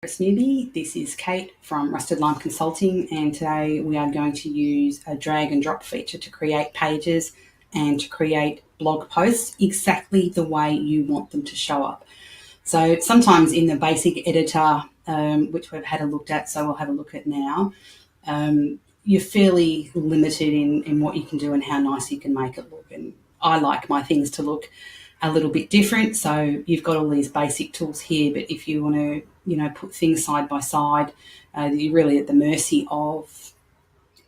Newbie. This is Kate from Rusted Lime Consulting, and today we are going to use a drag and drop feature to create pages and to create blog posts exactly the way you want them to show up. So sometimes in the basic editor, which we've had a look at, so we'll have a look at now, you're fairly limited in what you can do and how nice you can make it look. And I like my things to look a little bit different. So you've got all these basic tools here, but if you want to, put things side by side, you're really at the mercy of,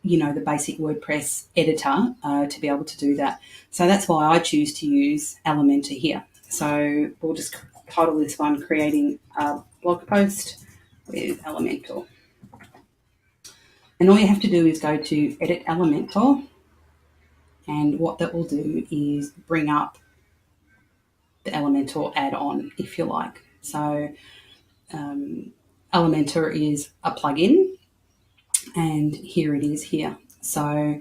the basic WordPress editor to be able to do that. So that's why I choose to use Elementor here. So we'll just title this one Creating a Blog Post with Elementor. And all you have to do is go to Edit Elementor, and what that will do is bring up the Elementor add-on, if you like. So Elementor is a plugin, and here it is here. So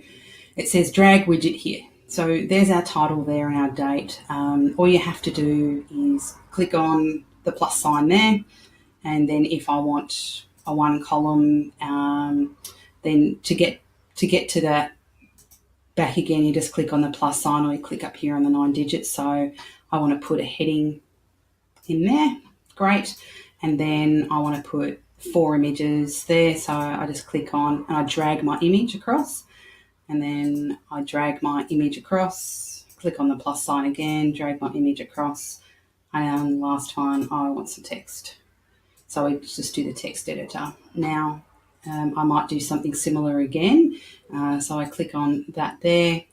it says drag widget here. So there's our title there and our date. All you have to do is click on the plus sign there, and then if I want a one column, then to get to that back again, you just click on the plus sign, or you click up here on the 9 digits. So I want to put a heading in there. Great. And then I want to put 4 images there. So I just click on and I drag my image across, and then I drag my image across, click on the plus sign again, drag my image across, and last time I want some text. So I just do the text editor. Now I might do something similar again. So I click on that there,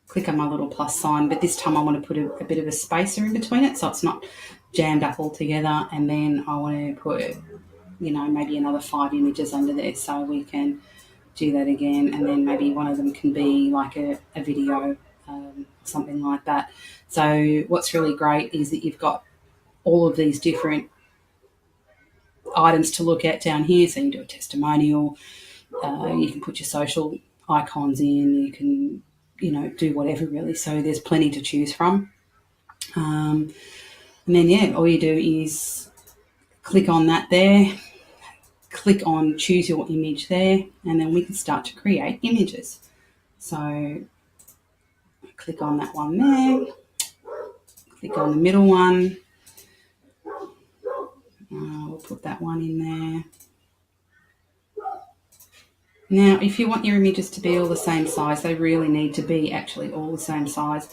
click on my little plus sign, but this time I want to put a bit of a spacer in between it so it's not jammed up all together, and then I want to put, maybe another 5 images under there, so we can do that again, and then maybe one of them can be like a video, something like that. So what's really great is that you've got all of these different items to look at down here. So you do a testimonial, you can put your social icons in, you can do whatever really. So there's plenty to choose from. And then, all you do is click on that there, click on choose your image there, and then we can start to create images. So click on that one there, click on the middle one. We'll put that one in there. Now, if you want your images to be all the same size, they really need to be actually all the same size.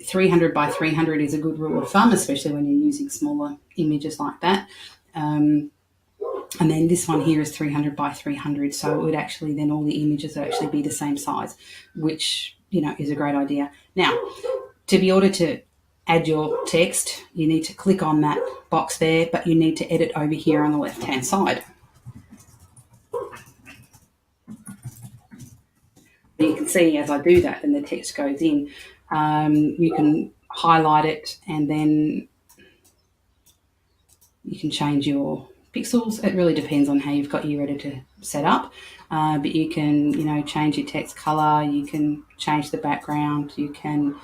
300 by 300 is a good rule of thumb, especially when you're using smaller images like that. And then this one here is 300 by 300, so it would actually then all the images would actually be the same size, which, is a great idea. Now, to be able to add your text, you need to click on that box there, but you need to edit over here on the left-hand side. You can see as I do that, then the text goes in. You can highlight it, and then you can change your pixels. It really depends on how you've got your editor set up, but you can, change your text color, you can change the background, you can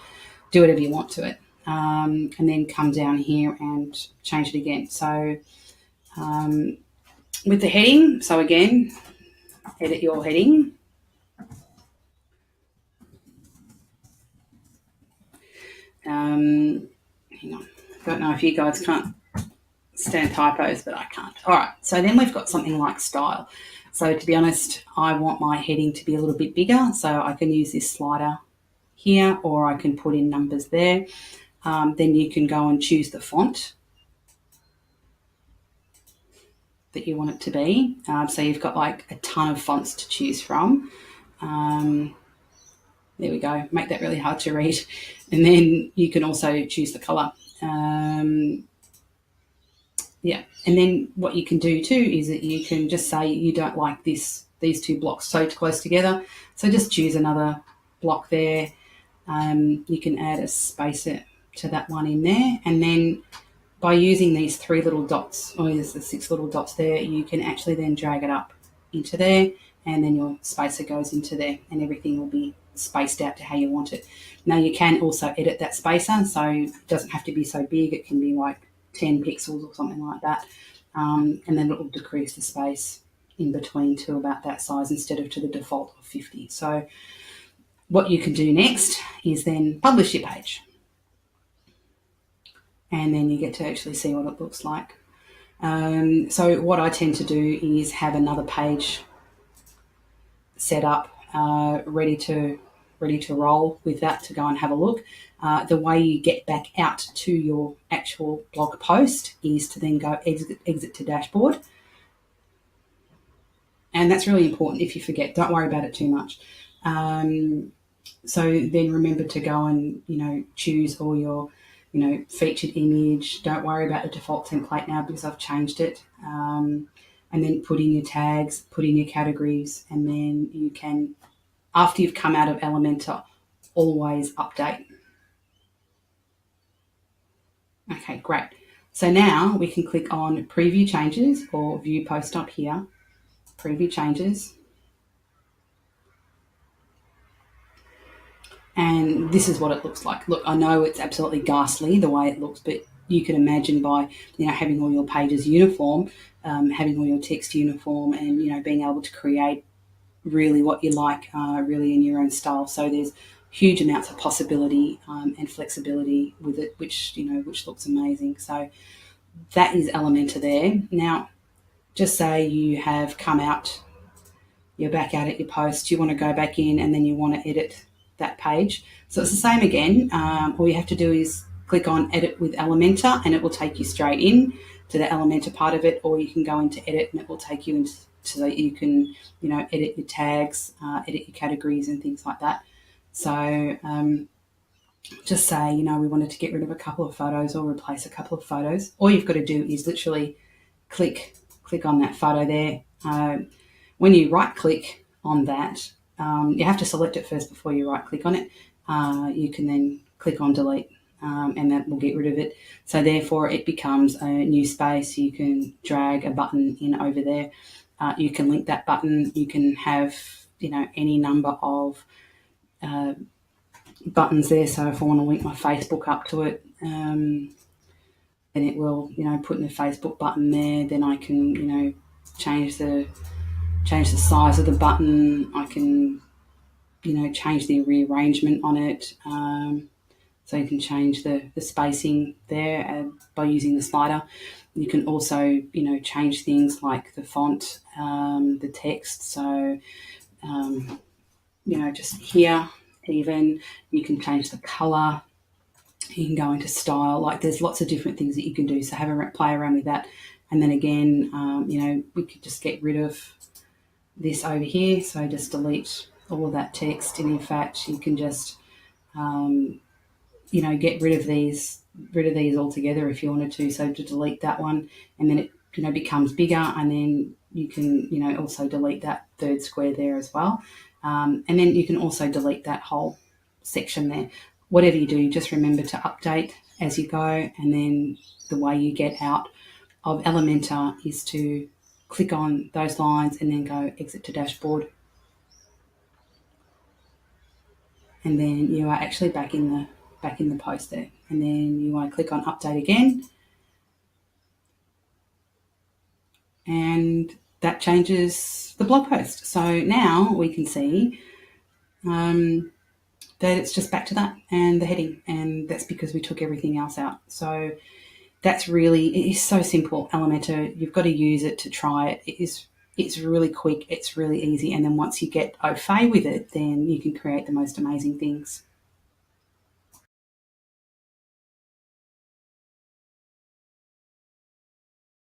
do whatever you want to it, and then come down here and change it again. So with the heading, so again, edit your heading. Hang on, I don't know if you guys can't stand typos, but I can't. All right, so then we've got something like style. So to be honest, I want my heading to be a little bit bigger, so I can use this slider here, or I can put in numbers there. Then you can go and choose the font that you want it to be. So you've got like a ton of fonts to choose from. There we go, make that really hard to read. And then you can also choose the colour. And then what you can do too is that you can just say you don't like these 2 blocks so close together. So just choose another block there. You can add a spacer to that one in there. And then by using these 3 little dots, or there's the 6 little dots there, you can actually then drag it up into there, and then your spacer goes into there, and everything will be spaced out to how you want it. Now you can also edit that spacer, so it doesn't have to be so big. It can be like 10 pixels or something like that. And then it will decrease the space in between to about that size instead of to the default of 50. So what you can do next is then publish your page. And then you get to actually see what it looks like. So what I tend to do is have another page set up, ready to roll with that to go and have a look. The way you get back out to your actual blog post is to then go exit to dashboard. And that's really important. If you forget, don't worry about it too much. So then remember to go and, choose all your, featured image. Don't worry about the default template now because I've changed it. And then put in your tags, put in your categories, and then you can, after you've come out of Elementor, always update. Okay, great. So now we can click on Preview Changes or View Post up here. Preview Changes. And this is what it looks like. Look, I know it's absolutely ghastly the way it looks, but you can imagine by, having all your pages uniform, having all your text uniform, and, being able to create really what you like, really in your own style. So there's huge amounts of possibility and flexibility with it, which looks amazing. So that is Elementor there. Now, just say you have come out, you're back out at your post, you want to go back in and then you want to edit that page. So it's the same again. All you have to do is click on Edit with Elementor and it will take you straight in to the Elementor part of it, or you can go into Edit and it will take you into so that you can, edit your tags, edit your categories and things like that. So just say, we wanted to get rid of a couple of photos or replace a couple of photos. All you've got to do is literally click on that photo there. When you right click on that, you have to select it first before you right click on it. You can then click on delete and that will get rid of it. So therefore it becomes a new space. You can drag a button in over there. You can link that button. You can have, any number of buttons there. So if I want to link my Facebook up to it, then it will, put in the Facebook button there. Then I can, change the size of the button. I can, change the rearrangement on it. So you can change the spacing there by using the slider. You can also, change things like the font, the text. So, just here, even you can change the color. You can go into style. Like there's lots of different things that you can do. So have a play around with that. And then again, we could just get rid of this over here. So just delete all of that text. And in fact, you can just, get rid of these altogether if you wanted to. So to delete that one, and then it, becomes bigger, and then you can, also delete that third square there as well. And then you can also delete that whole section there. Whatever you do, just remember to update as you go. And then the way you get out of Elementor is to click on those lines and then go exit to dashboard. And then you are actually back in the post there. And then you want to click on update again. And that changes the blog post. So now we can see that it's just back to that and the heading. And that's because we took everything else out. So it is so simple, Elementor. You've got to use it to try it. It's really quick. It's really easy. And then once you get au fait with it, then you can create the most amazing things.